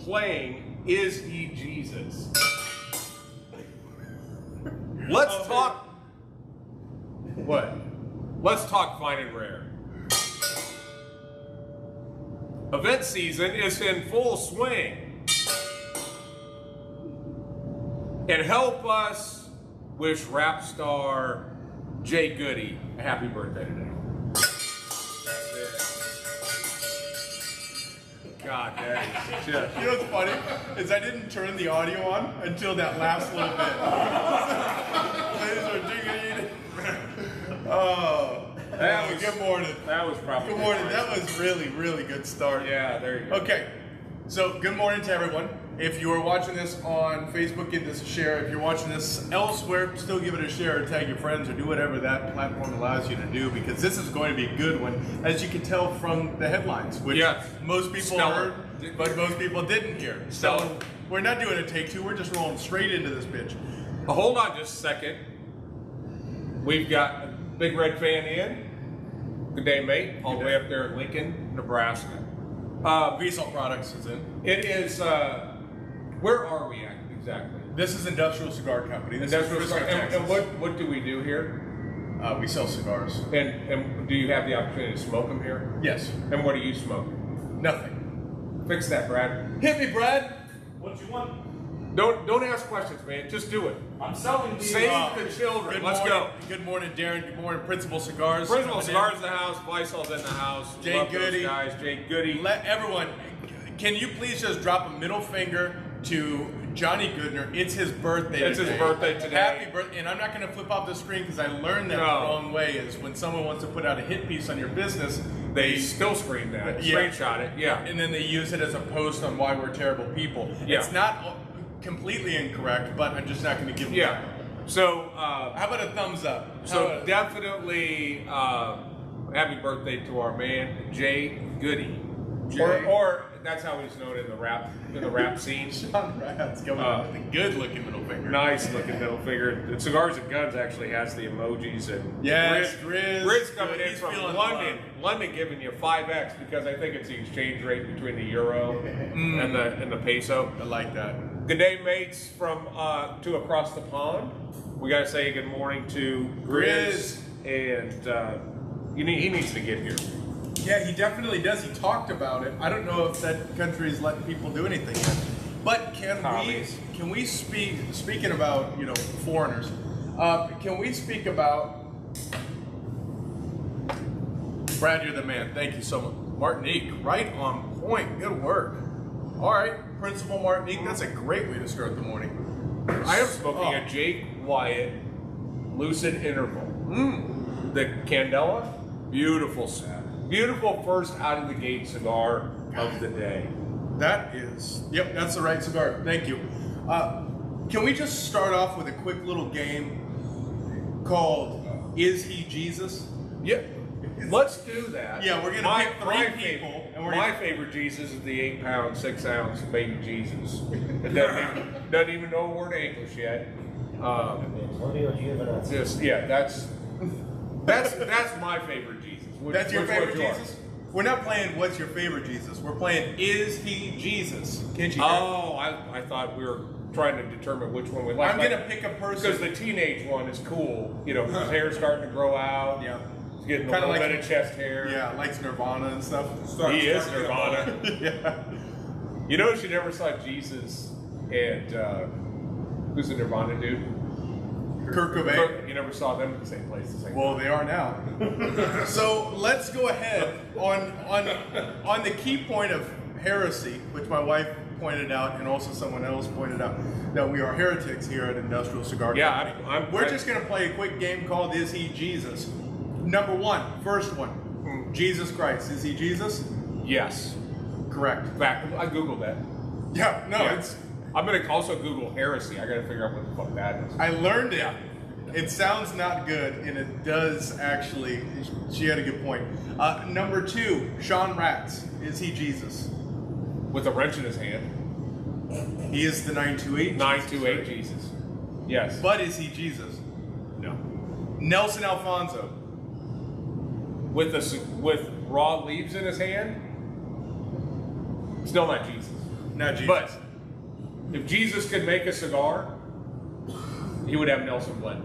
playing Is He Jesus? Let's talk. What? Let's talk fine and rare. Event season is in full swing. And help us wish rap star Jay Goody a happy birthday today. God, that is just... You know what's funny? Is I didn't turn the audio on until that last little bit. Oh, that was, good morning. That was probably good morning. That was really, really good start. Yeah, there you go. Okay, so good morning to everyone. If you are watching this on Facebook, give this a share. If you're watching this elsewhere, still give it a share or tag your friends or do whatever that platform allows you to do, because this is going to be a good one, as you can tell from the headlines, which most people heard, but most people didn't hear. So we're not doing a take two, we're just rolling straight into this bitch. Hold on just a second. We've got a Big Red fan in. Good day, mate. All the way up there in Lincoln, Nebraska. Vsalt Products is in. It is... where are we at exactly? This is Industrial Cigar Company. Industrial Cigar. And what do we do here? We sell cigars. And do you have the opportunity to smoke them here? Yes. And what are you smoking? Nothing. Fix that, Brad. Hit me, Brad. What you want? Don't ask questions, man. Just do it. I'm selling these. Save the children. Let's go. Good morning, Darren. Good morning, Principal Cigars. Principal Cigars in the house. Visal's in the house. Jay Love Goody. those guys. Jay Goody. Let everyone. Can you please just drop a middle finger to Johnny Goodner? It's his birthday. It's his birthday today. Happy birthday! And I'm not going to flip off the screen because I learned that the wrong way. Is when someone wants to put out a hit piece on your business, They still screen that. Screenshot it. Yeah. And then they use it as a post on why we're terrible people. Yeah. It's not completely incorrect, but I'm just not going to give them that. So how about a thumbs up? So definitely happy birthday to our man Jay Goody. Or that's how he's known in the rap scene. Sean Rat's going with a good looking middle finger. Nice looking middle finger. The Cigars and Guns actually has the emojis, and Grizz coming in from London. London giving you 5x because I think it's the exchange rate between the euro and the peso. I like that. Good day, mates, from to across the pond. We gotta say good morning to Grizz, and he needs to get here. Yeah, he definitely does. He talked about it. I don't know if that country is letting people do anything yet. But can we speaking about, you know, foreigners, can we speak about Brad, you're the man. Thank you so much. Martinique, right on point. Good work. All right, Principal Martinique, that's a great way to start the morning. I am smoking a Jake Wyatt Lucid Interval. The Candela, beautiful set. Beautiful first out of the gate cigar of the day. That is, yep, that's the right cigar. Thank you. Can we just start off with a quick little game called Is He Jesus? Yep. Let's do that. Yeah, we're going to pick three people. My favorite Jesus is the 8-pound, 6-ounce baby Jesus. It doesn't even know a word of English yet. That's my favorite Jesus. That's your favorite Jesus? We're not playing What's Your Favorite Jesus. We're playing Is He Jesus? Can't you? Oh, I thought we were trying to determine which one we like. I'm going to pick a person. Because the teenage one is cool. You know, his hair's starting to grow out. Yeah. He's getting a little bit of chest hair. Yeah, likes Nirvana and stuff. He is Nirvana. Yeah. You notice you never saw Jesus and who's the Nirvana dude? Kurt Cobain. You never saw them in the same place. Well, they are now. So let's go ahead on the key point of heresy, which my wife pointed out, and also someone else pointed out, that we are heretics here at Industrial Cigar Company. We're just going to play a quick game called Is He Jesus? Number one, first one, Jesus Christ. Is He Jesus? Yes. Correct. In fact, I Googled that. Yeah, no, it's... I'm going to also Google heresy. I got to figure out what the fuck that is. I learned it. It sounds not good, and it does actually. She had a good point. Number two, Sean Ratz. Is he Jesus? With a wrench in his hand. He is the 928. 928 Jesus. Yes. But is he Jesus? No. Nelson Alfonso. With raw leaves in his hand. Still not Jesus. Not Jesus. But if Jesus could make a cigar, he would have Nelson blend.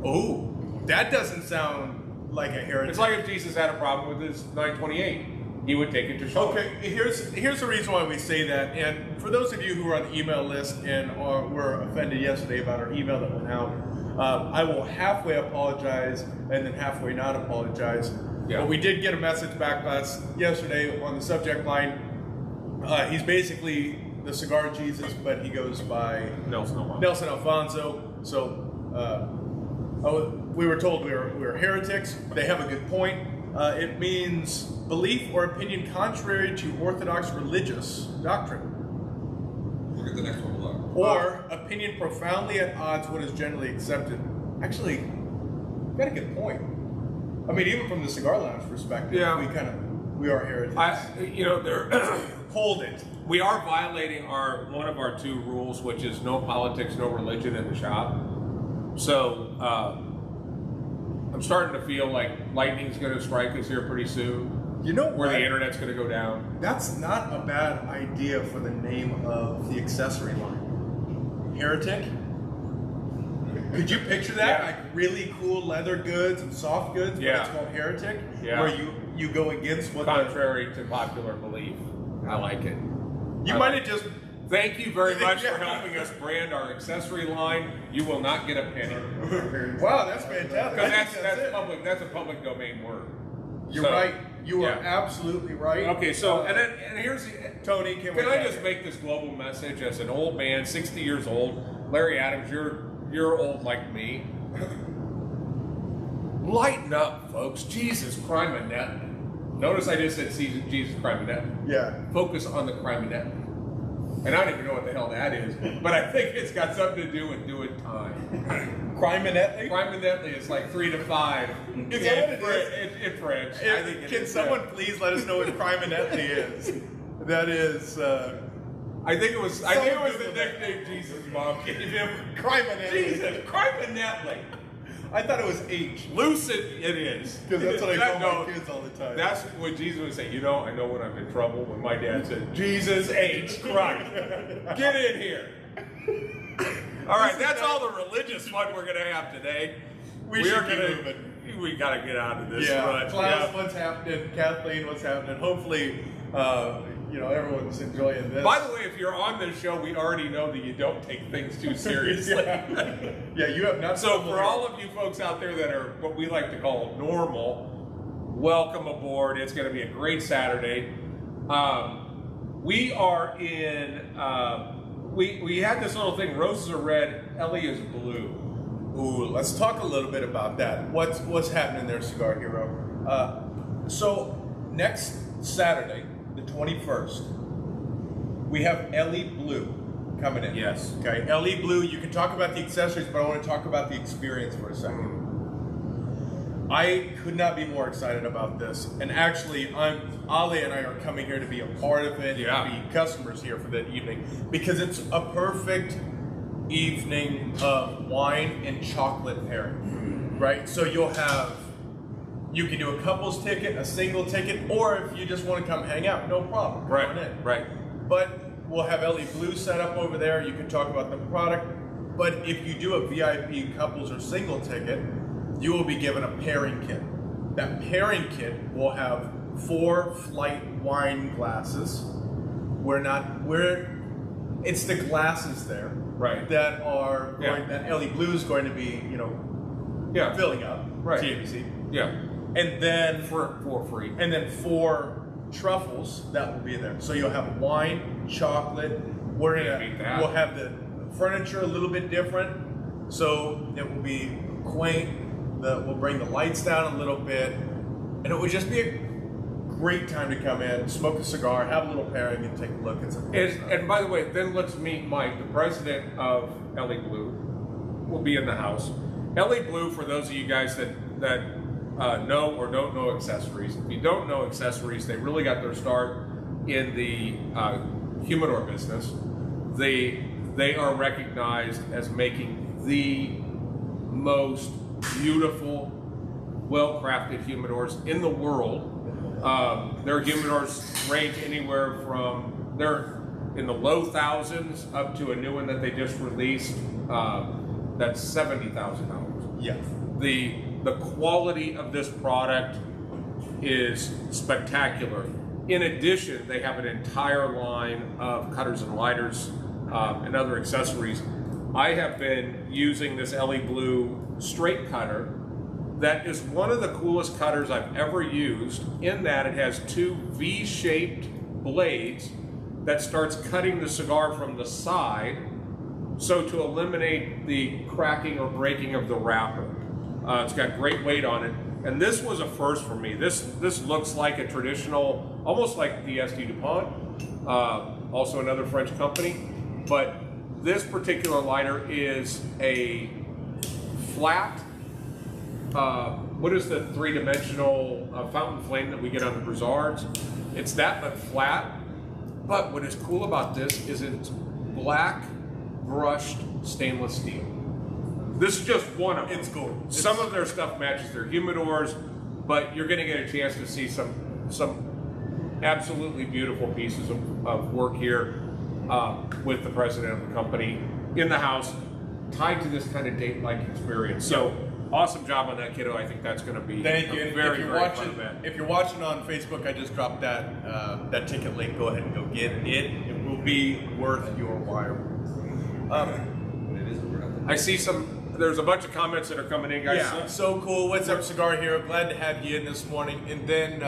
Oh, that doesn't sound like a heretic. It's like if Jesus had a problem with his 928, he would take it to Sean. Okay, here's the reason why we say that. And for those of you who are on the email list and were offended yesterday about our email that went out, I will halfway apologize and then halfway not apologize. Yeah. But we did get a message back yesterday on the subject line. He's basically the Cigar Jesus, but he goes by Nelson Alfonso. So we were told we were heretics. They have a good point. It means belief or opinion contrary to Orthodox religious doctrine. Look at the next one below. Or opinion profoundly at odds with what is generally accepted. Actually, you got a good point. I mean, even from the Cigar Lounge perspective, Yeah. we are heretics. Hold it. We are violating one of our two rules, which is no politics, no religion in the shop. So I'm starting to feel like lightning's going to strike us here pretty soon. You know where what? the internet's going to go down. That's not a bad idea for the name of the accessory line. Heretic? Could you picture that? Yeah. Like really cool leather goods and soft goods, but it's called Heretic? Yeah. Where you go against what contrary to popular belief. I like it. You might have just... Thank you very much for helping us brand our accessory line. You will not get a penny. Wow, that's fantastic. Because that's a public domain word. You're right. You are absolutely right. Okay, so and here's Tony. Can I just make this global message as an old man, 60 years old? Larry Adams, you're old like me. Lighten up, folks. Jesus Criminette. Notice I just said Jesus Criminette. Yeah. Focus on the Criminette. And I don't even know what the hell that is, but I think it's got something to do with doing time. Criminetly? Criminetly is like 3 to 5 Is that what it is? in French. I think it Can is, someone please let us know what criminetly is? That is... I think it was the nickname Jesus' mom gave him. Criminetly. Jesus, Criminetly. I thought it was H. Lucid, it is. Because that's what I call my kids all the time. That's what Jesus would say. I know when I'm in trouble, when my dad said, Jesus H. Christ, get in here. All right, that's all the religious fun we're going to have today. We got to get out of this rut. Klaus, what's happening? Kathleen, what's happening? Hopefully, everyone's enjoying this. By the way, if you're on this show, we already know that you don't take things too seriously. Yeah, you have not. So for all of you folks out there that are what we like to call normal, welcome aboard. It's going to be a great Saturday. We are in. We had this little thing. Roses are red. Ellie is blue. Ooh, let's talk a little bit about that. What's happening there, Cigar Hero? So next Saturday, the 21st, we have Ellie Blue coming in. Yes. Okay, Ellie Blue, you can talk about the accessories, but I want to talk about the experience for a second. I could not be more excited about this. And actually, Ali and I are coming here to be a part of it, to be customers here for that evening, because it's a perfect evening of wine and chocolate pairing, right? So you can do a couple's ticket, a single ticket, or if you just want to come hang out, no problem. Right. But we'll have Ellie Blue set up over there. You can talk about the product. But if you do a VIP couples or single ticket, you will be given a pairing kit. That pairing kit will have 4 flight wine glasses. It's the glasses there, right? That are going, that Ellie Blue is going to be, filling up. Right. TABC. Yeah. And then for free. And then 4 truffles that will be there. So you'll have wine, chocolate. We'll have the furniture a little bit different, so it will be quaint. We'll bring the lights down a little bit, and it would just be a great time to come in, smoke a cigar, have a little pairing, and take a look at some. And by the way, then let's meet Mike, the president of Ellie Blue. Will be in the house. Ellie Blue, for those of you guys that know or don't know accessories. If you don't know accessories, they really got their start in the humidor business. They are recognized as making the most beautiful, well-crafted humidors in the world. Their humidors range anywhere from they're in the low thousands up to a new one that they just released. That's $70,000. Yeah. The quality of this product is spectacular. In addition, they have an entire line of cutters and lighters and other accessories. I have been using this Ellie Blue straight cutter. That is one of the coolest cutters I've ever used, in that it has two V-shaped blades that starts cutting the cigar from the side, so to eliminate the cracking or breaking of the wrapper. It's got great weight on it, and this was a first for me. This looks like a traditional, almost like the SD DuPont, also another French company, but this particular lighter is a flat, what is the three-dimensional fountain flame that we get on the Broussards? It's that, but flat. But what is cool about this is it's black brushed stainless steel. This is just one of them. It's cool. Some of their stuff matches their humidors, but you're going to get a chance to see some absolutely beautiful pieces of work here with the president of the company in the house, tied to this kind of date-like experience. So awesome job on that, kiddo. I think that's going to be Thank you. very, if you're very watching, fun event. if you're watching on Facebook, I just dropped that ticket link. Go ahead and go get it. It will be worth your while. I see there's a bunch of comments that are coming in, guys. Yeah, so cool. What's up, Cigar Hero? Glad to have you in this morning. And then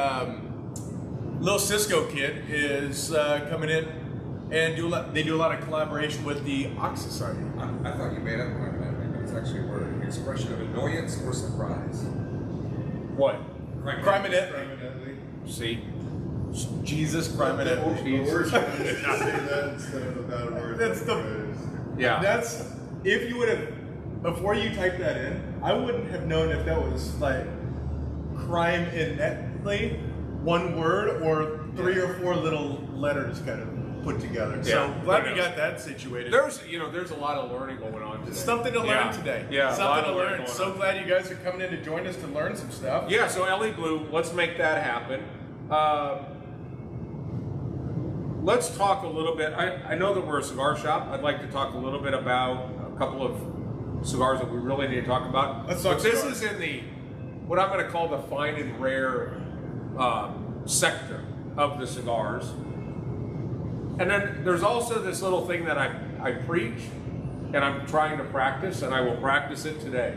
Lil Cisco Kid is coming in, and they do a lot of collaboration with the Ox Society. I thought you made up one, but it's actually a word. An expression of annoyance or surprise. What? Crime and it. See? Jesus, crime and it. The worst one is to say that instead of a bad word. That's the. Yeah. That's, if you would have, before you typed that in, I wouldn't have known if that was like crime innately, one word, or three or four little letters kind of put together. So glad we got that situated. There's a lot of learning going on today. Something to learn today. Yeah, something to learn. So glad you guys are coming in to join us to learn some stuff. Yeah, so Ellie Blue, let's make that happen. Let's talk a little bit. I know that we're a cigar shop. I'd like to talk a little bit about a couple of cigars that we really need to talk about. Let's talk This cigars. is in the, what I'm going to call the fine and rare sector of the cigars. And then there's also this little thing that I preach, and I'm trying to practice, and I will practice it today.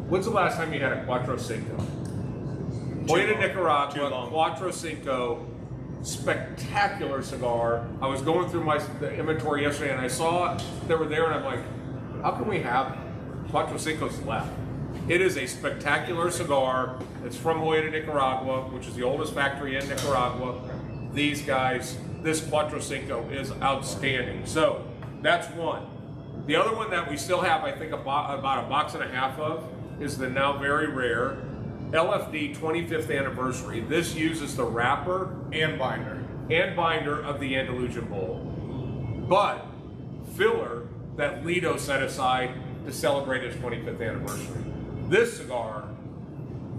When's the last time you had a Cuatro Cinco? Hoya de Nicaragua, Cuatro Cinco, spectacular cigar. I was going through the inventory yesterday, and I saw they were there, and I'm like, how can we have Cuatro Cincos left? It is a spectacular cigar. It's from Hoya de Nicaragua, which is the oldest factory in Nicaragua. These guys, this Cuatro Cinco is outstanding. So that's one. The other one that we still have, I think, about a box and a half of is the now very rare LFD 25th anniversary. This uses the wrapper And binder of the Andalusian Bull, but filler that Lido set aside to celebrate his 25th anniversary. This cigar,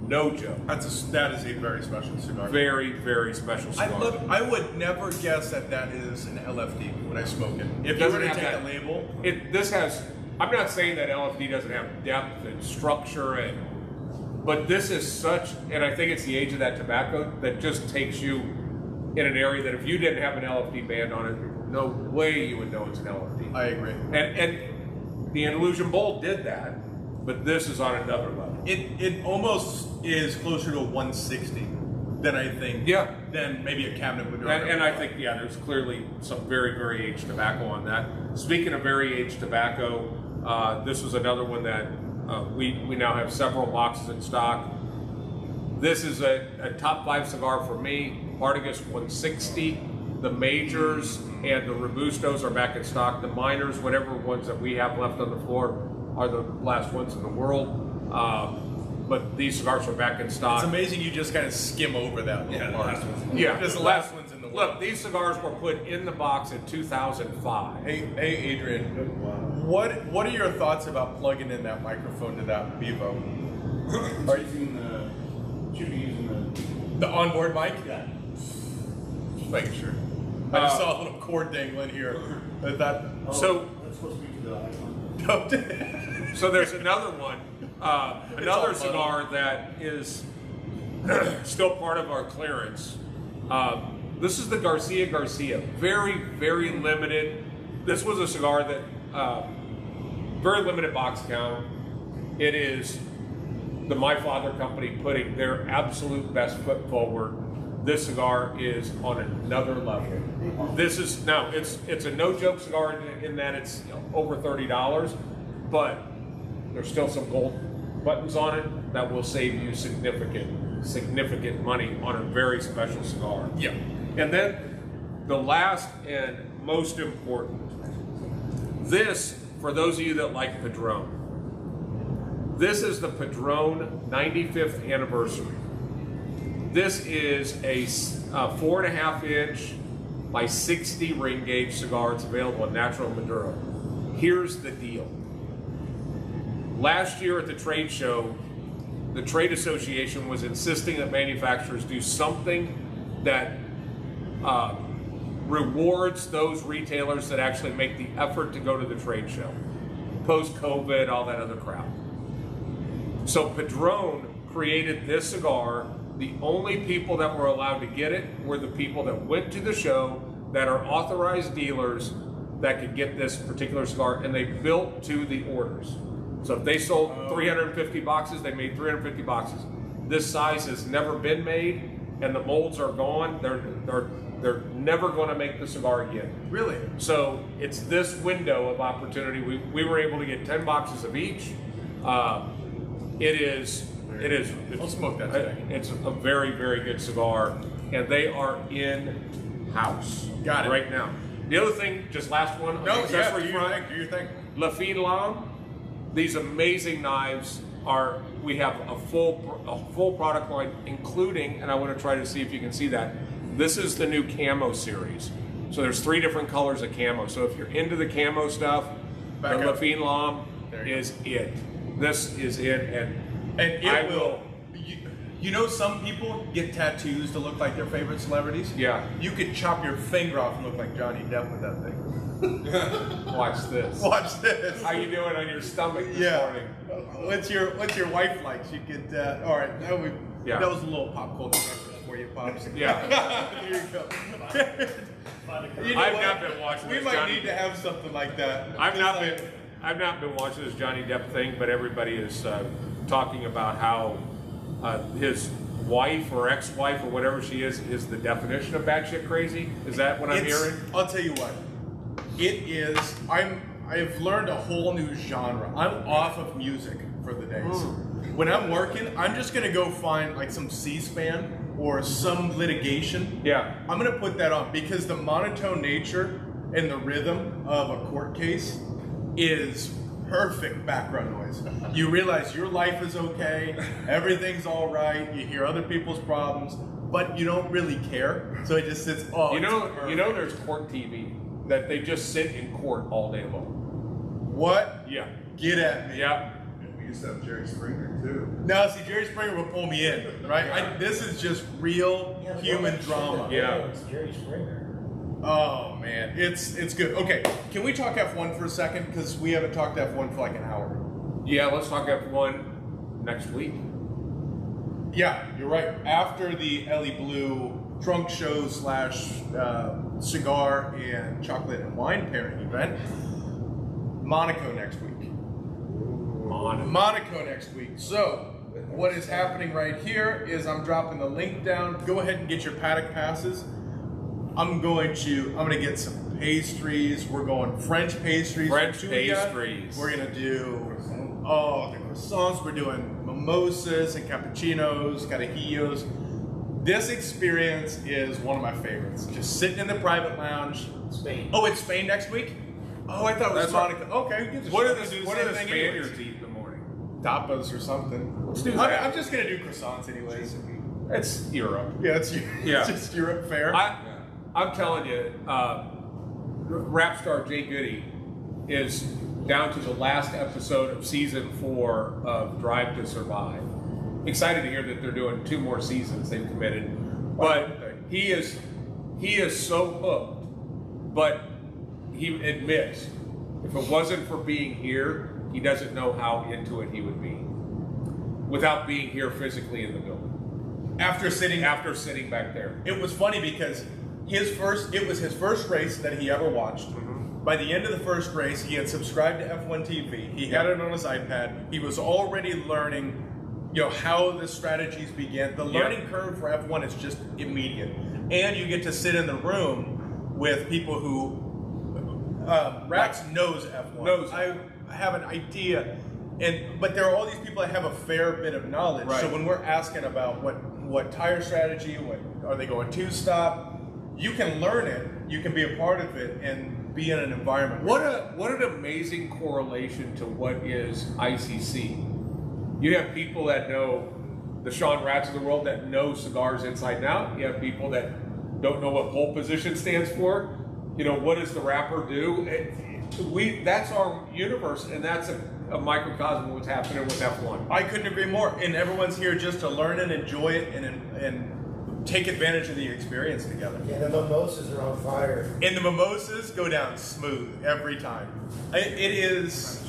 no joke. that is a very special cigar. Very, very special cigar. I would never guess that is an LFD when I smoke it. If you Doesn't were to have take that- a label, This has, I'm not saying that LFD doesn't have depth and structure, but this is such, and I think it's the age of that tobacco that just takes you in an area that if you didn't have an LFD band on it, no way you would know it's an LFD. I agree. And the Andalusian Bull did that, but this is on another level. It almost is closer to a 160 than I think. Yeah. Than maybe a cabinet would. And I think, there's clearly some very, very aged tobacco on that. Speaking of very aged tobacco, this was another one that we now have several boxes in stock. This is a top 5 cigar for me. Partagas 160. The majors and the Robustos are back in stock. The minors, whatever ones that we have left on the floor, are the last ones in the world. But these cigars are back in stock. It's amazing you just kind of skim over that. Yeah, the last one's Yeah, just the last one's in the world. Look, these cigars were put in the box in 2005. Hey, Adrian. What are your thoughts about plugging in that microphone to that Vivo? Are you using should be using The onboard mic? yeah. Just making sure. I just saw a little cord dangling here. That's supposed to be the iPhone. So there's another one, another cigar that is still part of our clearance. This is the Garcia. Very, very limited. This was a cigar that, very limited box count. It is the My Father company putting their absolute best foot forward. This cigar is on another level. This is, now, it's a no-joke cigar in that it's over $30, but there's still some gold buttons on it that will save you significant money on a very special cigar. Yeah. And then the last and most important, this, for those of you that like Padrone, this is the Padrone 95th anniversary. This is a 4.5 inch by 60 ring gauge cigar. It's available in natural Maduro. Here's the deal. Last year at the trade show, the trade association was insisting that manufacturers do something that rewards those retailers that actually make the effort to go to the trade show. Post-COVID, all that other crap. So Padrone created this cigar. The only people that were allowed to get it were the people that went to the show, that are authorized dealers that could get this particular cigar, and they built to the orders. So if they sold 350 boxes, they made 350 boxes. This size has never been made, and the molds are gone. They're never going to make the cigar again. Really? So it's this window of opportunity. We were able to get 10 boxes of each. It is. I'll smoke that today. It's a very, very good cigar, and they are in house. Got it. Right now. The other thing, just last one. No, accessory do front. your thing. La Fine Lame. These amazing knives are. We have a full product line, including, and I want to try to see if you can see that. This is the new camo series. So there's 3 different colors of camo. So if you're into the camo stuff, the La Fine Lame is it. This is it, and it will. You know, some people get tattoos to look like their favorite celebrities. Yeah. You could chop your finger off and look like Johnny Depp with that thing. Watch this. Watch this. How you doing on your stomach this morning? What's your wife like? She could. All right. That was a little pop culture reference for you, pops. Yeah. Here you go. I've not been watching. We might need to have something like that. I've not been watching this Johnny Depp thing, but everybody is talking about how his wife or ex-wife or whatever she is the definition of batshit crazy. Is that what I'm hearing? I'll tell you what. It is. I've learned a whole new genre. I'm off of music for the days. When I'm working, I'm just gonna go find like some C-SPAN or some litigation. Yeah. I'm gonna put that on because the monotone nature and the rhythm of a court case is perfect background noise. You realize your life is okay, everything's all right, you hear other people's problems, but you don't really care. So it just sits. You know, there's court TV that they just sit in court all day long. What? Yeah. Get at me. Yeah. We used to have Jerry Springer too. Now, see, Jerry Springer will pull me in, right? This is just real human drama. Yeah. It's Jerry Springer. Oh man, it's good. Okay, can we talk F1 for a second? Because we haven't talked F1 for like an hour. Yeah, let's talk F1 next week. Yeah, you're right. After the Ellie Blue trunk show / cigar and chocolate and wine pairing event, Monaco next week. Monaco next week. So what is happening right here is I'm dropping the link down. Go ahead and get your paddock passes. I'm gonna get some pastries. We're going French pastries. French pastries. We're gonna do the croissants. We're doing mimosas and cappuccinos, carajillos. This experience is one of my favorites. Just sitting in the private lounge. Spain. Oh, it's Spain next week? Oh, I thought it was Monaco. Okay, What are the Spaniards eat in the morning? Tapas or something. Let's do that. I'm just gonna do croissants anyways. It's Europe. Yeah, it's just Europe fare. I'm telling you, rap star Jay Goody is down to the last episode of season 4 of Drive to Survive. Excited to hear that they're doing 2 more seasons they've committed, but he is so hooked But he admits, if it wasn't for being here, he doesn't know how into it he would be without being here physically in the building. After sitting back there. It was funny because it was his first race that he ever watched. By the end of the first race, he had subscribed to F1 TV. He had it on his iPad. He was already learning, how the strategies begin. The learning curve for F1 is just immediate. And you get to sit in the room with people who, Rax knows F1. I have an idea. But there are all these people that have a fair bit of knowledge. Right. So when we're asking about what tire strategy, what are they going two-stop, you can learn it, you can be a part of it, and be in an environment. What an amazing correlation to what is ICC. You have people that know the Sean Ratts of the world that know cigars inside and out. You have people that don't know what pole position stands for. What does the wrapper do? That's our universe, and that's a microcosm of what's happening with F1. I couldn't agree more. And everyone's here just to learn and enjoy it and take advantage of the experience together. Yeah, the mimosas are on fire. And the mimosas go down smooth every time. It is.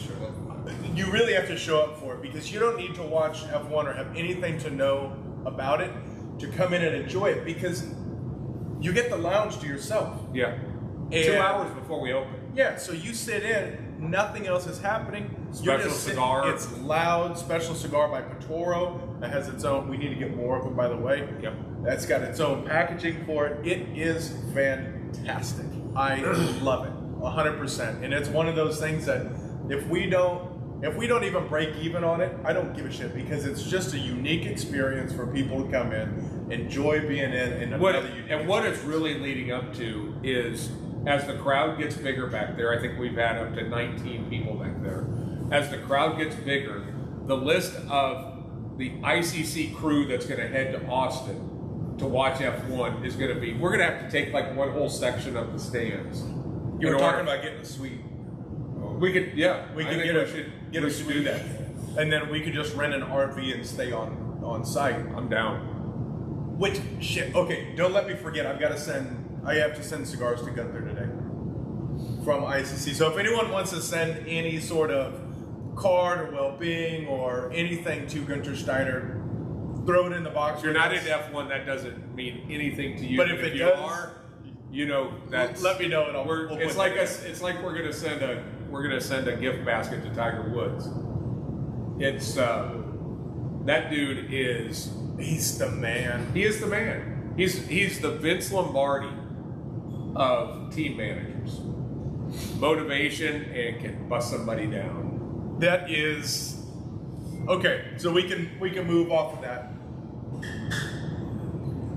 You really have to show up for it because you don't need to watch F1 or have anything to know about it to come in and enjoy it because you get the lounge to yourself. Yeah. And 2 hours before we open. Yeah, so you sit in, nothing else is happening. Special cigar. It's loud, special cigar by Padrone. That has its own, we need to get more of them, by the way. Yep. That's got its own packaging for it. It is fantastic. I love it, 100%. And it's one of those things that if we don't even break even on it, I don't give a shit because it's just a unique experience for people to come in, enjoy being in what it's really leading up to is as the crowd gets bigger back there, I think we've had up to 19 people back there. As the crowd gets bigger, the list of the ICC crew that's going to head to Austin to watch F1 is going to be, we're going to have to take like one whole section of the stands. You were talking about getting a suite. We could, yeah. We could get a suite, do that. And then we could just rent an RV and stay on site. I'm down. Which, shit, okay, don't let me forget, I have to send Cigars to Gunther today from ICC. So if anyone wants to send any sort of card or well-being or anything to Gunther Steiner, throw it in the box. If you're not into F1, that doesn't mean anything to you. But if you are, that's. Let me know, and it's like we're gonna send a gift basket to Tiger Woods. It's that dude is. He's the man. He is the man. He's the Vince Lombardi of team managers. Motivation and can bust somebody down. That is okay. So we can move off of that.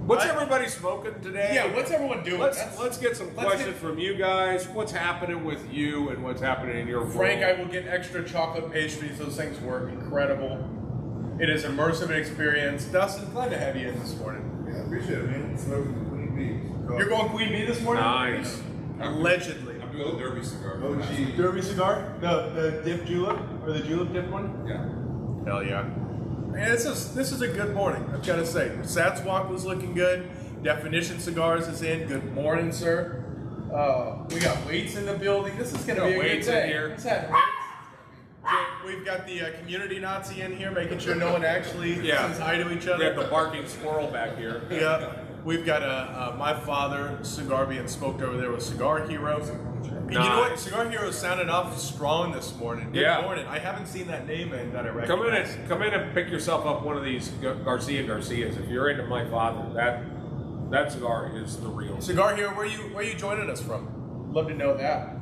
What's everybody smoking today? Yeah, what's everyone doing? Let's get some questions from you guys. What's happening with you and what's happening in your world? Frank, I will get extra chocolate pastries. Those things work incredible. It is immersive experience. Dustin, glad to have you in this morning. Yeah, appreciate it, man. Smoking the Queen Bee. You're going Queen Bee this morning? Nice. Allegedly. I'm doing a Derby cigar. OG. Derby cigar? The dip julep? Or the julep dip one? Yeah. Hell yeah. Man, this is a good morning, I've got to say. Sats Walk was looking good. Definition Cigars is in. Good morning, sir. We got Waits in the building. This is going to be a good day. Here. What's that, Waits? We've got the community Nazi in here, making sure no one actually says hi to each other. We have the barking squirrel back here. Yeah. We've got my father cigar being smoked over there with Cigar Hero. And you know what? Cigar Hero sounded off strong this morning. Good morning. I haven't seen that name in that I recognize. Come in and pick yourself up one of these Garcias. If you're into my father, that cigar is the real. Cigar Hero, where you joining us from? Love to know that.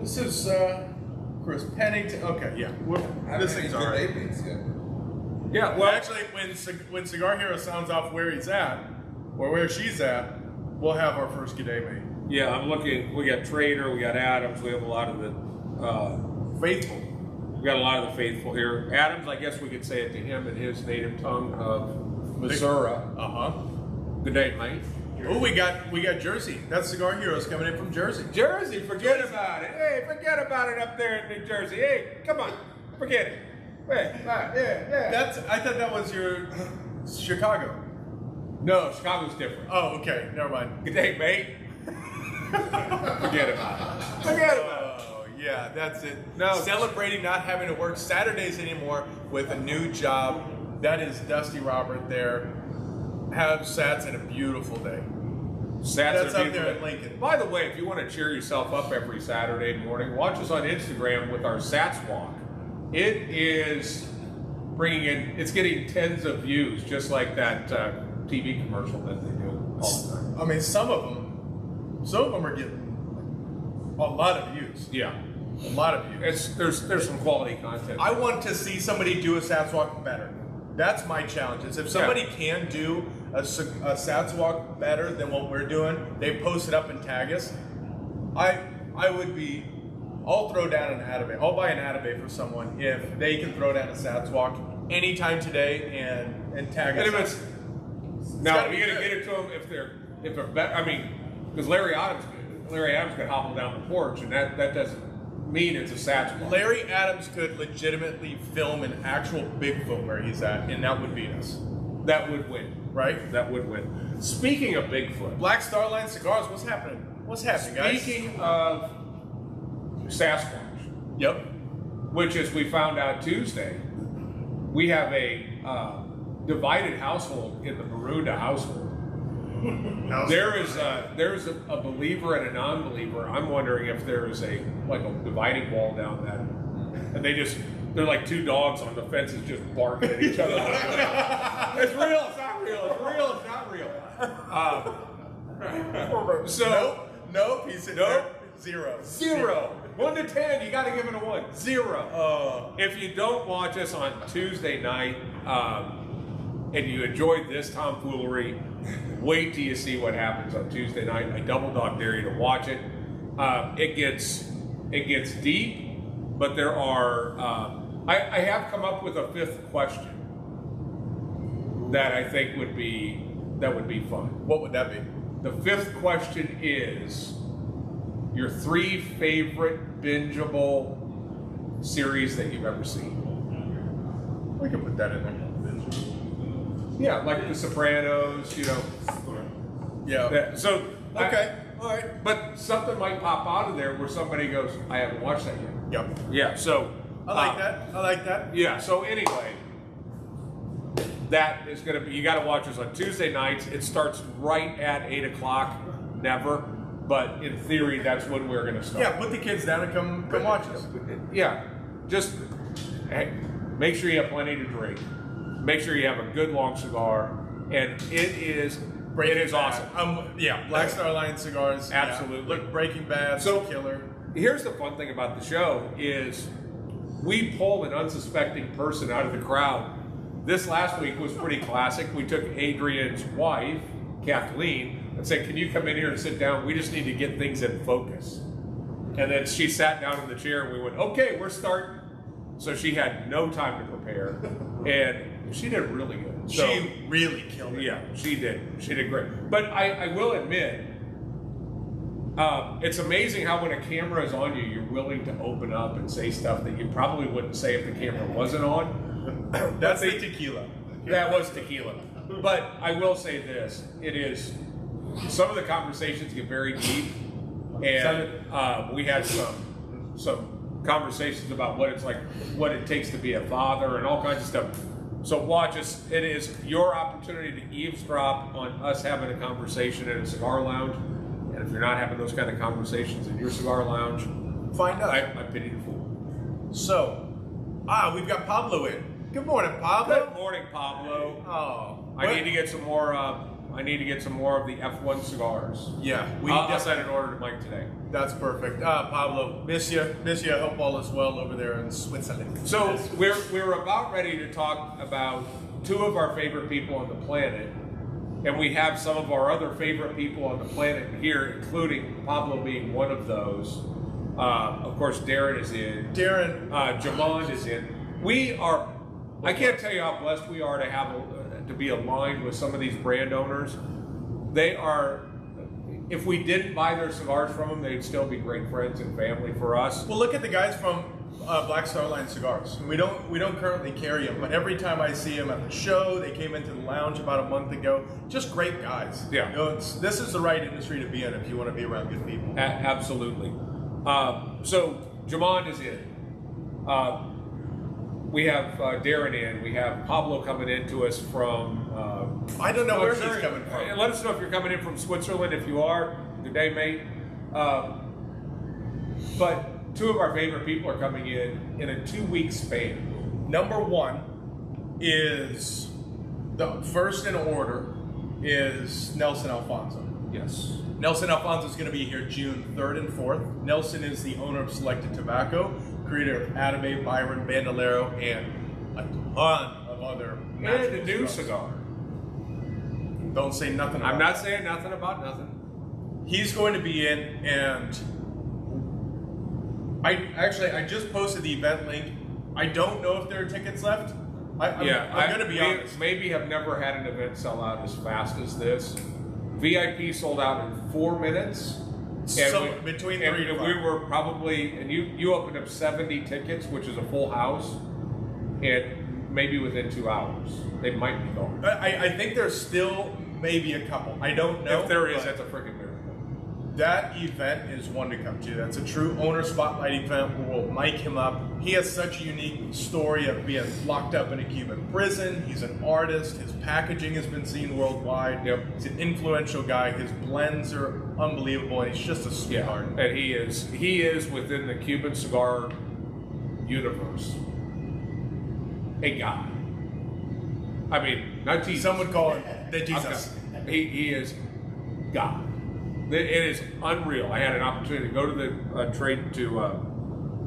This is Chris Pennington. Okay, yeah. This thing's all right. Yeah, well, actually, when Cigar Hero sounds off where he's at, or where she's at, we'll have our first good day made. Yeah, I'm looking. We got Trader, we got Adams, we have a lot of the faithful. We got a lot of the faithful here. Adams, I guess we could say it to him in his native tongue of Missouri. Good day, mate. Oh, we got Jersey. That's Cigar Heroes coming in from Jersey. Jersey, forget about it. Hey, forget about it up there in New Jersey. Hey, come on, forget it. Hey, yeah. I thought that was your Chicago. No, Chicago's different. Oh, okay. Never mind. Good day, mate. Forget Forget about it. Forget about it. Oh, yeah, that's it. No. Celebrating not having to work Saturdays anymore with a new job. That is Dusty Robert there. Have Sats and a beautiful day. That's up there in Lincoln. By the way, if you want to cheer yourself up every Saturday morning, watch us on Instagram with our Sats Walk. It is bringing in, it's getting tens of views, just like that TV commercial that they do all the time. I mean, some of them are getting a lot of views. Yeah. A lot of views. There's some quality content. I want to see somebody do a Sats Walk better. That's my challenge. Is if somebody can do a Sats Walk better than what we're doing, they post it up and tag us. I'll throw down an Atabay. I'll buy an Atabay for someone if they can throw down a Sats Walk anytime today and tag us. Now, you're gonna get it to them if they're better. I mean, because Larry Adams could hobble down the porch, and that doesn't mean it's a Sats Walk. Larry Adams could legitimately film an actual Bigfoot where he's at, and that would beat us. That would win, right? That would win. Speaking of Bigfoot, Black Star Line Cigars. What's happening? What's happening, guys? Speaking of Sasquatch, yep. Which, as we found out Tuesday, we have a divided household in the Maroondah household. There's a believer and a non-believer. I'm wondering if there is a dividing wall down that, and they're like two dogs on the fences just barking at each other. It's real. It's not real. It's real. It's not real. Nope. He said nope. Zero. 1 to 10, you got to give it a 1. 0. If you don't watch us on Tuesday night and you enjoyed this tomfoolery, wait till you see what happens on Tuesday night. I double dog dare you to watch it. It gets deep, but there are. I have come up with a 5th question that I think would be fun. What would that be? The 5th question is your 3 favorite bingeable series that you've ever seen. We can put that in there. Yeah, like The Sopranos, Yeah. So okay, all right. But something might pop out of there where somebody goes, "I haven't watched that yet." Yep. Yeah. So I like that. Yeah. So anyway, that is going to be. You got to watch us on Tuesday nights. It starts right at 8 o'clock. Never, but in theory, that's when we're going to start. Yeah. Put the kids down and come watch us. Yeah. Just make sure you have plenty to drink. Make sure you have a good long cigar, and it is awesome. Black Star Line Cigars. Absolutely. Yeah. Look, Breaking Bad, killer. Here's the fun thing about the show is we pull an unsuspecting person out of the crowd. This last week was pretty classic. We took Adrian's wife, Kathleen, and said, "Can you come in here and sit down? We just need to get things in focus." And then she sat down in the chair, and we went, "Okay, we're starting." So she had no time to prepare, and she did really good. So, she really killed it. Yeah, she did. She did great. But I will admit, it's amazing how when a camera is on you, you're willing to open up and say stuff that you probably wouldn't say if the camera wasn't on. That's the tequila. That was tequila. But I will say this: it is. Some of the conversations get very deep, and we had some conversations about what it's like, what it takes to be a father, and all kinds of stuff. So watch us. It is your opportunity to eavesdrop on us having a conversation in a cigar lounge. And if you're not having those kind of conversations in your cigar lounge, find out. I pity the fool. So, we've got Pablo in. Good morning, Pablo. Good morning, Pablo. I need to get some more. I need to get some more of the F1 cigars. Yeah, I'll send an order to Mike today. That's perfect. Pablo, miss you. I hope all is well over there in Switzerland. So we're about ready to talk about 2 of our favorite people on the planet, and we have some of our other favorite people on the planet here, including Pablo being one of those. Of course, Darren is in. Jamond is in. We are. I can't tell you how blessed we are to have to be aligned with some of these brand owners. They are. If we didn't buy their cigars from them, they'd still be great friends and family for us. Well, look at the guys from Black Star Line cigars. We don't currently carry them, but every time I see them at the show, they came into the lounge about a month ago. Just great guys. Yeah. You know, this is the right industry to be in if you want to be around good people. Absolutely. So Jamond is in. We have Darren in. We have Pablo coming in to us from. I don't know where he's coming from. Let us know if you're coming in from Switzerland. If you are, good day, mate. But two of our favorite people are coming in a 2-week span. Number one is the first in order is Nelson Alfonso. Yes. Nelson Alfonso is going to be here June 3rd and 4th. Nelson is the owner of Selected Tobacco, creator of Adame, Byron, Bandolero, and a ton of other And a new cigar. Don't say nothing about I'm not saying nothing about nothing. He's going to be in, and I just posted the event link. I don't know if there are tickets left. I'm going to be honest. Maybe have never had an event sell out as fast as this. VIP sold out in 4 minutes. Between 3 to 5. We were probably, and you opened up 70 tickets, which is a full house, and maybe within 2 hours they might be gone. I think there's still maybe a couple. I don't know. If there is, that's a freaking miracle. That event is one to come to. That's a true owner spotlight event where we'll mic him up. He has such a unique story of being locked up in a Cuban prison. He's an artist. His packaging has been seen worldwide. Yep. He's an influential guy. His blends are unbelievable, and he's just a sweetheart. And he is within the Cuban cigar universe a god. I mean, not Jesus. Some would call him the Jesus. Okay. He is God. It is unreal. I had an opportunity to go to the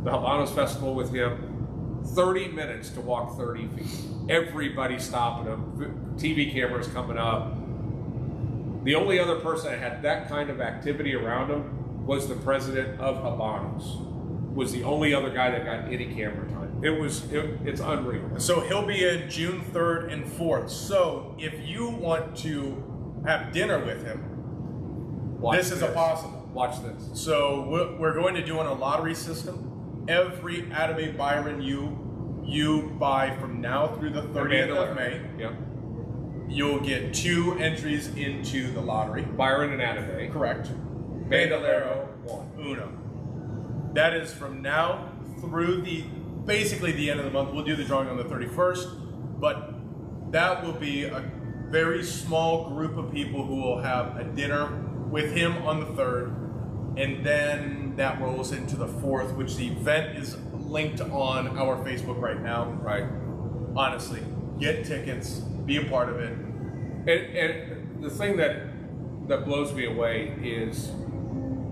the Habanos Festival with him. 30 minutes to walk 30 feet. Everybody stopping him. TV cameras coming up. The only other person that had that kind of activity around him was the president of Habanos. Was the only other guy that got any camera time. It's unreal. So he'll be in June 3rd and 4th. So if you want to have dinner with him, this is a possible. Watch this. So we're going to do on a lottery system. Every Adame Byron you buy from now through the 30th of May. Yep. You'll get 2 entries into the lottery. Byron and Adame. Correct. Bandolero, 1. Uno. That is from now through basically the end of the month. We'll do the drawing on the 31st, but that will be a very small group of people who will have a dinner with him on the 3rd, and then that rolls into the 4th, which the event is linked on our Facebook right now. Right. Honestly, get tickets, be a part of it. And the thing that blows me away is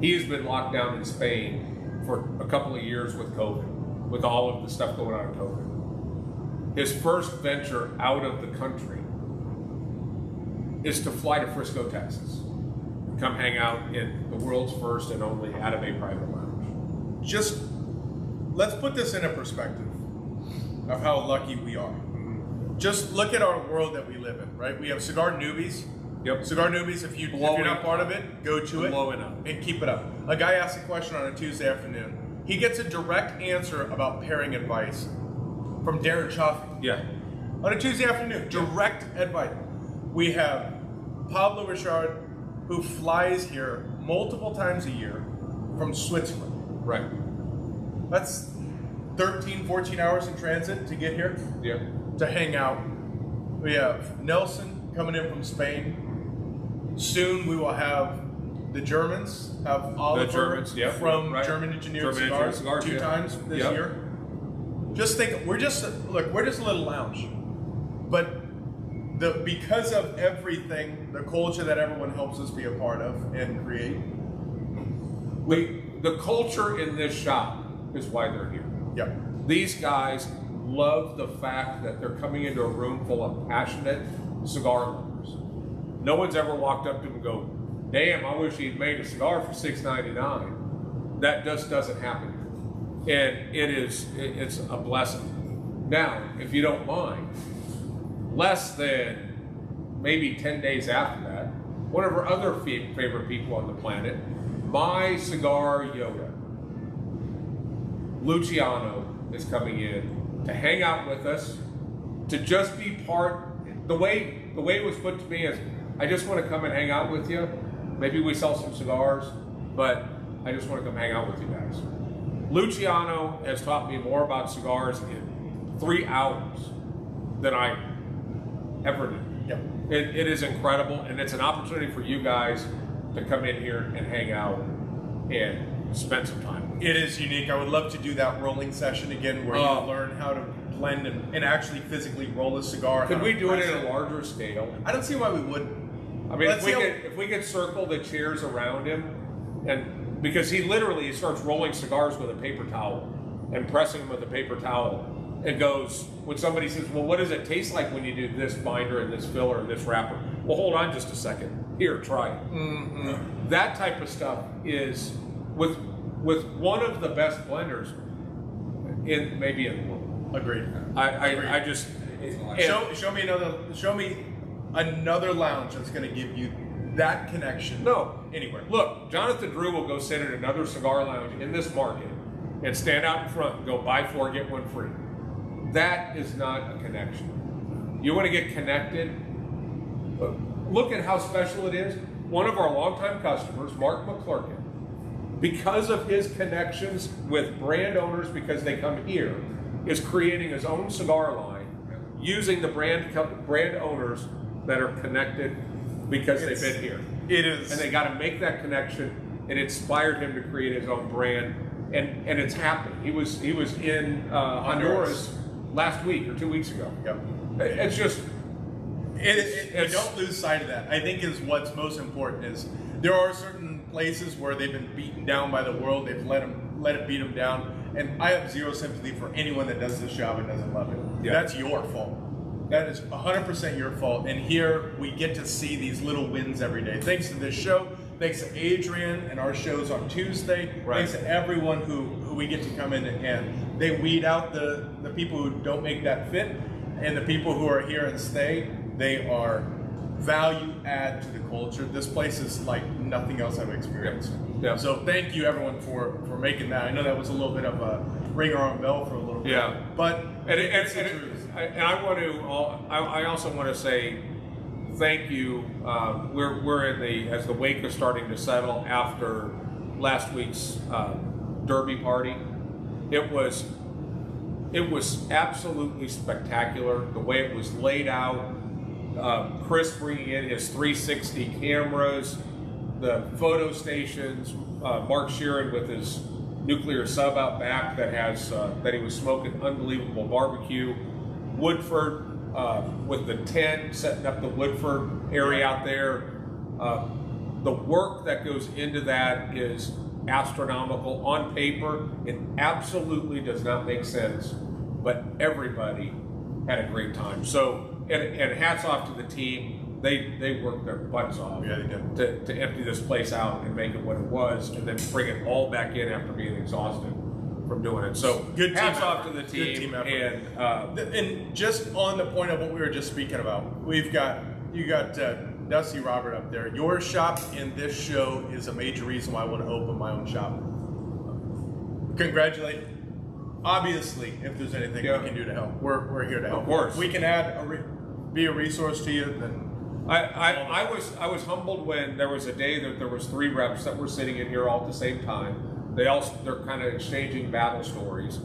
he's been locked down in Spain for a couple of years with COVID, with all of the stuff going on with COVID. His first venture out of the country is to fly to Frisco, Texas. Come hang out in the world's first and only Adame private lounge. Just let's put this in a perspective of how lucky we are. Just look at our world that we live in, right? We have Cigar Newbies. Yep. Cigar Newbies, if you're not part of it, go to it Blowing up. and keep it up. A guy asked a question on a Tuesday afternoon. He gets a direct answer about pairing advice from Darren Chaffee. Yeah. On a Tuesday afternoon, direct advice. We have Pablo Richard, who flies here multiple times a year from Switzerland. Right. That's 13, 14 hours in transit to get here, Yeah. to hang out. We have Nelson coming in from Spain. Soon we will have the Germans, have Oliver from right. German Engineered Cigars 2 times this year. Just think, we're just a little lounge. But because of everything, the culture that everyone helps us be a part of and create. The culture in this shop is why they're here. Yep. These guys love the fact that they're coming into a room full of passionate cigar lovers. No one's ever walked up to them and go, damn, I wish he'd made a cigar for $6.99. That just doesn't happen. And it's a blessing. Now, if you don't mind, less than maybe 10 days after that, one of our other favorite people on the planet, my cigar Yoda, Luciano is coming in to hang out with us, to just be part. The way it was put to me is, I just want to come and hang out with you. Maybe we sell some cigars, but I just want to come hang out with you guys. Luciano has taught me more about cigars in 3 hours than I ever did. Yep. It is incredible, and it's an opportunity for you guys to come in here and hang out and spend some time. It is unique. I would love to do that rolling session again where you learn how to blend and actually physically roll a cigar. Could we do it at a larger scale? I don't see why we wouldn't. I mean, if we could circle the chairs around him, and because he starts rolling cigars with a paper towel and pressing them with a paper towel. It goes, when somebody says, well, what does it taste like when you do this binder and this filler and this wrapper? Well, hold on just a second. Here, try it. Mm-hmm. That type of stuff is with one of the best blenders maybe in the world. Agreed. I just show me another lounge that's going to give you that connection. No, anywhere. Look, Jonathan Drew will go sit at another cigar lounge in this market and stand out in front and go buy 4 get 1 free. That is not a connection. You want to get connected? Look at how special it is. One of our longtime customers, Mark McClurkin, because of his connections with brand owners, because they come here, is creating his own cigar line using the brand owners that are connected because they've been here. It is. And they got to make that connection. It inspired him to create his own brand. And it's happening. He was in Honduras last week or 2 weeks ago. Yep. It's just we don't lose sight of that. I think is what's most important is there are certain places where they've been beaten down by the world. They've let it beat them down, and I have zero sympathy for anyone that does this job and doesn't love it. Yeah. That's your fault. That is 100% your fault. And here we get to see these little wins every day. Thanks to this show. Thanks to Adrian and our shows on Tuesday. Right. Thanks to everyone who we get to come in and they weed out the people who don't make that fit, and the people who are here and stay, they are value add to the culture. This place is like nothing else I've experienced. Yeah. So thank you everyone for making that. I know that was a little bit of a ringer on bell for a little bit. Yeah. But I want to. I also want to say thank you. We're in as the wake is starting to settle after last week's Derby party. It was absolutely spectacular the way it was laid out. Chris bringing in his 360 cameras, the photo stations. Mark Sheeran with his nuclear sub out back that he was smoking unbelievable barbecue. Woodford with the tent, setting up the Woodford area out there. The work that goes into that is astronomical. On paper, it absolutely does not make sense, but everybody had a great time. So, and hats off to the team. They worked their butts off to empty this place out and make it what it was, and then bring it all back in after being exhausted from doing it. So good hats team off effort. to the team. Good team effort. And just on the point of what we were just speaking about, you got Dusty Robert up there. Your shop in this show is a major reason why I want to open my own shop. Congratulate. Obviously, if there's anything we can do to help, we're here to help. Of course, we can be a resource to you. Then I was humbled when there was a day that there was 3 reps that were sitting in here all at the same time. They're kind of exchanging battle stories,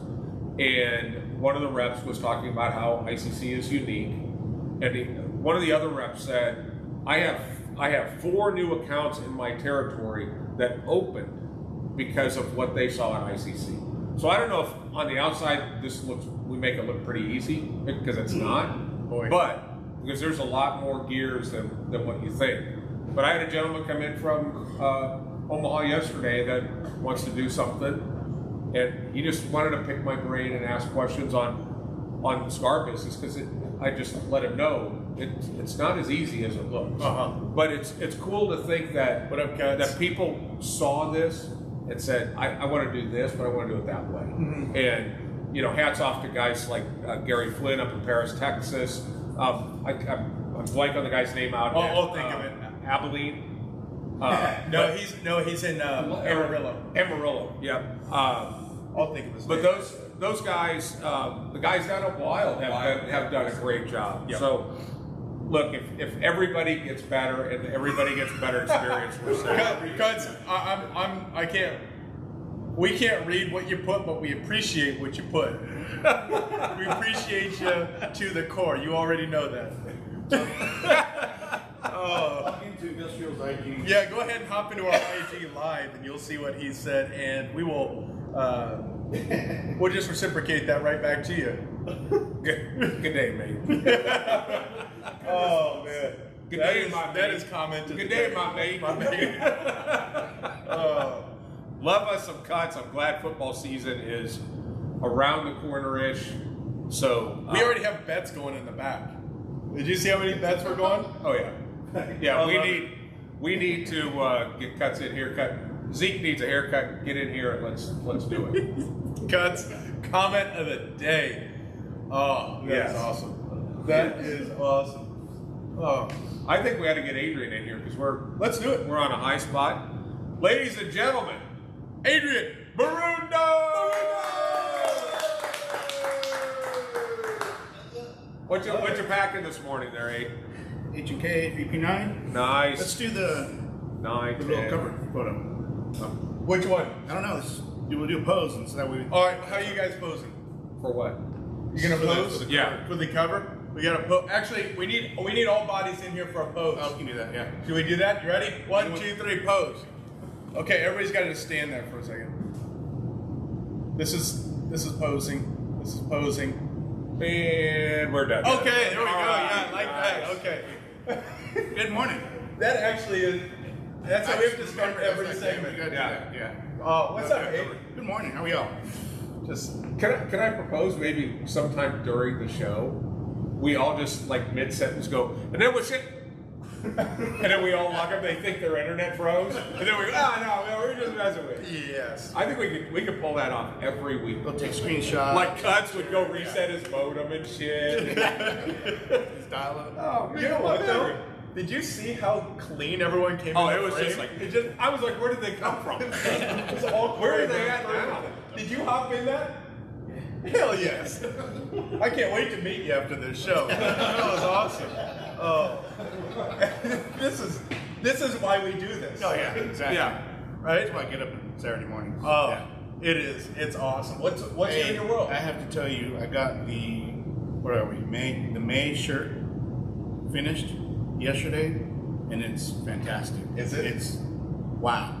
and one of the reps was talking about how ICC is unique, and one of the other reps said, I have 4 new accounts in my territory that opened because of what they saw at ICC. So I don't know if on the outside we make it look pretty easy, because it's not. Boy. But because there's a lot more gears than what you think. But I had a gentleman come in from Omaha yesterday that wants to do something, and he just wanted to pick my brain and ask questions on the cigar business, because I just let him know it's not as easy as it looks. But it's cool to think that that people saw this and said, I want to do this, but I want to do it that way. Mm-hmm. And hats off to guys like Gary Flynn up in Paris, Texas. I'm blank on the guy's name out. I'll think of it. Abilene. He's in Amarillo. Amarillo, yeah. I'll think of his But name. those guys, the guys down at Wild have done a great job. Yep. So, look, if everybody gets better and everybody gets better experience, we're set. Because I can't. We can't read what you put, but we appreciate what you put. We appreciate you to the core. You already know that. Log into Industrial's IG. Yeah, go ahead and hop into our IG live, and you'll see what he said, and we will. We'll just reciprocate that right back to you. Good day, mate. Oh man, Good day, my that mate. is commented. Good day, my mate. Love us some cuts. I'm glad football season is around the corner-ish. So We already have bets going in the back. Did you see how many bets we're going? Oh yeah, yeah. I we love need to get cuts in here. Zeke needs a haircut. Get in here and let's do it. Cuts. Comment of the day. Oh, that's Yes. awesome. That is awesome. Oh, I think we had to get Adrian in here because let's do it. we're on a high spot. Ladies and gentlemen, Adrian Barundo. What you packing this morning there, Aid? H&K VP9. Nice. Let's do the 9, little 10. cover photo. Which one? I don't know. We'll do a pose, and so that way. All right. How are you guys posing? For what? You gonna pose? Yeah. For the cover? We gotta pose. Actually, we need all bodies in here for a pose. Oh, we can do that. Yeah. Should we do that? You ready? 1, 2, 3, pose. Okay, everybody's got to just stand there for a second. This is posing. This is posing. And we're done. Okay, there we go. All right, Yeah, I like that. nice. Okay. Good morning. That actually is. That's how we have to start every segment. Yeah. What's up, Abe? Good morning. How are y'all? Just Can I propose maybe sometime during the show, we all just like mid-sentence go, and then we'll shit. And then we all walk up, they think their internet froze. And then we go, no, we're just messing with it. yes. I think we could pull that off every week. We'll take screenshots. Like Cuts would go reset his modem and shit. His dial-up. Oh, You know what though? Did you see how clean everyone came? Oh, in it the was frame? just like, I was like, where did they come from? It's all Where are they at now? Did you hop in that? Hell yes. I can't wait to meet you after this show. That was awesome. Oh. This is why we do this. Oh yeah, exactly. Yeah. Right? That's why I get up on Saturday mornings. Oh, Yeah. it is. It's awesome. What's Hey, in your world? I have to tell you, I got the May shirt finished yesterday, and it's fantastic. Is it? It's wow.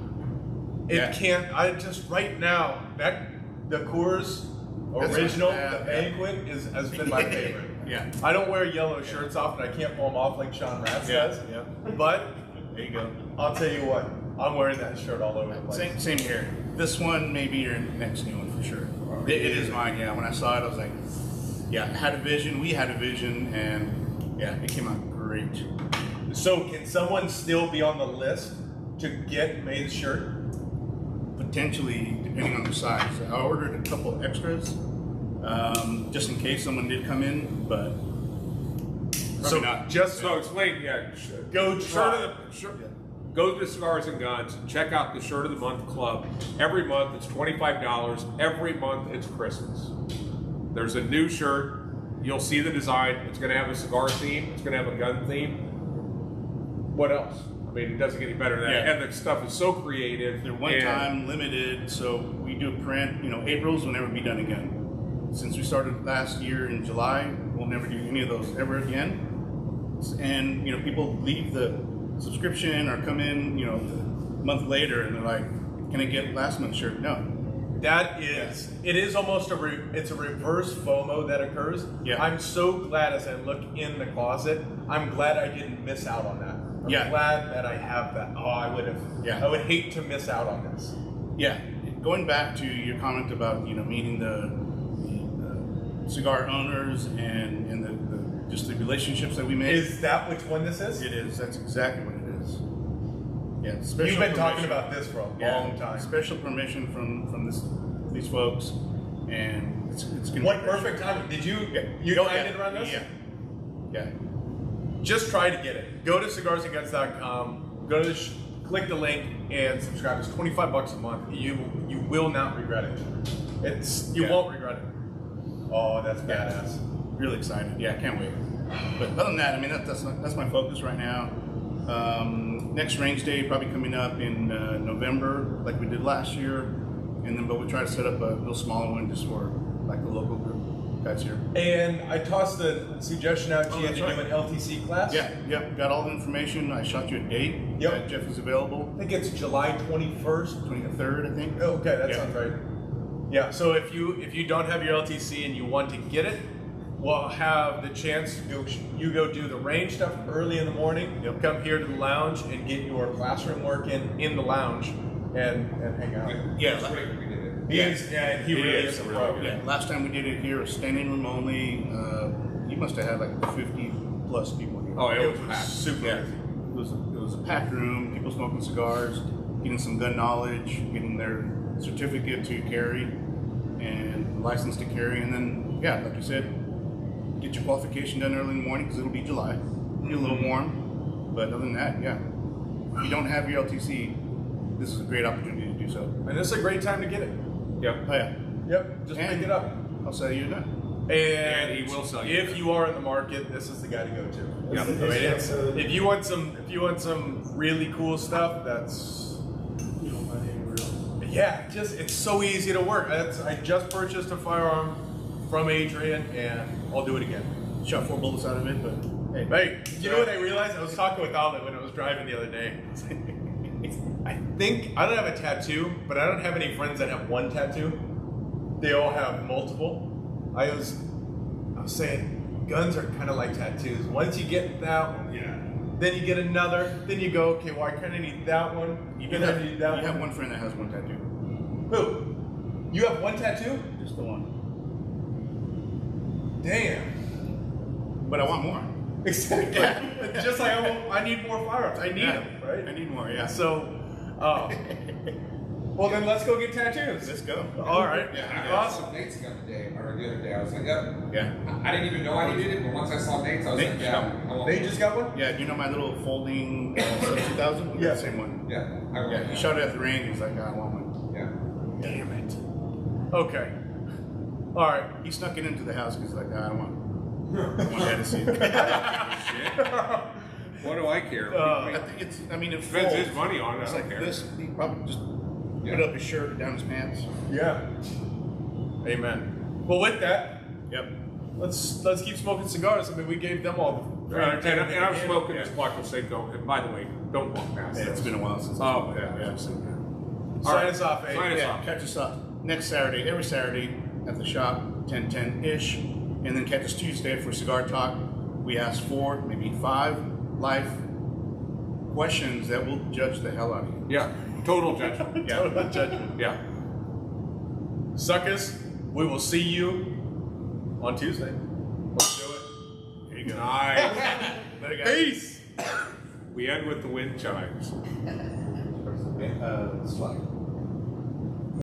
It Yeah. can't. I just right now the Coors original, Yeah, the yeah. banquet has been my favorite. Yeah. I don't wear yellow shirts often. I can't pull them off like Sean Ratz does. Yeah. But There you go. I'll tell you what, I'm wearing that shirt all over the place. Same here. This one may be your next new one for sure. It is mine. Yeah. When I saw it, I was like, yeah. I had a vision. We had a vision, and yeah, it came out great. So can someone still be on the list to get May's shirt? Potentially, depending on the size. I ordered a couple extras, just in case someone did come in, but So probably not. just So explain, go try. Go to Cigars and Guns. Check out the Shirt of the Month Club. Every month it's $25. Every month it's Christmas. There's a new shirt. You'll see the design. It's going to have a cigar theme. It's going to have a gun theme. What else? I mean, it doesn't get any better than that. Yeah. And the stuff is so creative. They're one time limited, so we do a print. April's will never be done again. Since we started last year in July, we'll never do any of those ever again. And people leave the subscription or come in, a month later, and they're like, "Can I get last month's shirt?" No. That is, it is almost it's a reverse FOMO that occurs. Yeah. I'm so glad as I look in the closet, I'm glad I didn't miss out on that. I'm Yeah. glad that I have that. Oh, I would have. Yeah. I would hate to miss out on this. Yeah, going back to your comment about meeting the cigar owners and the just the relationships that we make. Is that which one this is? It is. That's exactly what it is. Yeah, special You've been talking permission. about this for a Yeah, long time. Special permission from these folks, and it's gonna. What be great. perfect timing? Did you Yeah. you Oh, timed it around this? Yeah. Just try to get it. Go to cigarsandguns.com. Go to the click the link and subscribe. It's $25 a month. You will not regret it. You won't regret it. Oh, that's badass. Really excited. Yeah, I can't wait. But other than that, I mean, that's my focus right now. Next range day probably coming up in November, like we did last year, and then but we'll try to set up a little smaller one just for like the local group guys here. And I tossed a suggestion out to you to do an LTC class. Yeah, got all the information. I shot you a date. Yep. Jeff is available. I think it's July 21st. 23rd, I think. Oh, okay, that sounds right. Yeah, so if you don't have your LTC and you want to get it, we'll have the chance to go do the range stuff early in the morning. You'll come here to the lounge and get your classroom work in the lounge and hang out. Yeah, That's great. We did it. He really is a pro. Yeah, last time we did it here, standing room only. You must have had like 50 plus people here. Oh, It it was was packed. super Yeah, easy. it was a packed room. People smoking cigars, getting some gun knowledge, getting their certificate to carry, and license to carry, and then like you said, get your qualification done early in the morning because it'll be July. Be a little warm, but other than that, if you don't have your LTC, this is a great opportunity to do so. And this is a great time to get it. Yep. Oh yeah, Yep, just pick it up. I'll sell you that. And he will sell you. If you are in the market, this is the guy to go to. Yep. I mean, if you want some really cool stuff, that's it's so easy to work. I just purchased a firearm from Adrian, and I'll do it again. Shot 4 bullets out of it, but Hey, you know what I realized? I was talking with Alvin when I was driving the other day. I think I don't have a tattoo, but I don't have any friends that have one tattoo. They all have multiple. I was saying guns are kind of like tattoos. Once you get that one, then you get another, then you go, okay, well I kind of need that one. you Then I need that have one. one friend that has one tattoo. Who? You have one tattoo? Just the one. Damn. But I want more. Exactly. Just like I need more firearms. I need them, right? I need more, yeah. So, well then let's go get tattoos. Let's go. All right. Yeah, I Awesome. saw Nate's gun today, or the other day. I was like, yep. Yeah. I didn't even know I needed it, but once I saw Nate's, I was Nate like, just yeah. got I want They one. just got one? Yeah, you know my little folding 2000? Yeah. The same one. Yeah. I want Yeah, one. he shot it at the range. He's like, I want one. Yeah. Damn it. Okay. All right. He snuck it into the house because he's like, I don't want Dad to see it. What do I care? I think it's, I mean, it Spends folds. his money on it. It's I don't like care. this. He probably just put up his shirt down his pants. Yeah. Amen. Well, with that, Yep. let's keep smoking cigars. I mean, we gave them all the. And I'm smoking this Placo Seco. And by the way, don't walk past Yeah, it. it's been a while since. Oh, yeah. yeah. Sign us off, eh? Sign us Yeah, off. catch us up next Saturday, every Saturday at the shop, 10:10-ish, and then catch us Tuesday for Cigar Talk. We ask 4, maybe 5 life questions that will judge the hell out of you. Yeah. Total judgment. Yeah. Total judgment. Yeah. Suckers, we will see you on Tuesday. Let's do it. There you go. Nice. Later, guys. Peace. We end with the wind chimes. Slide.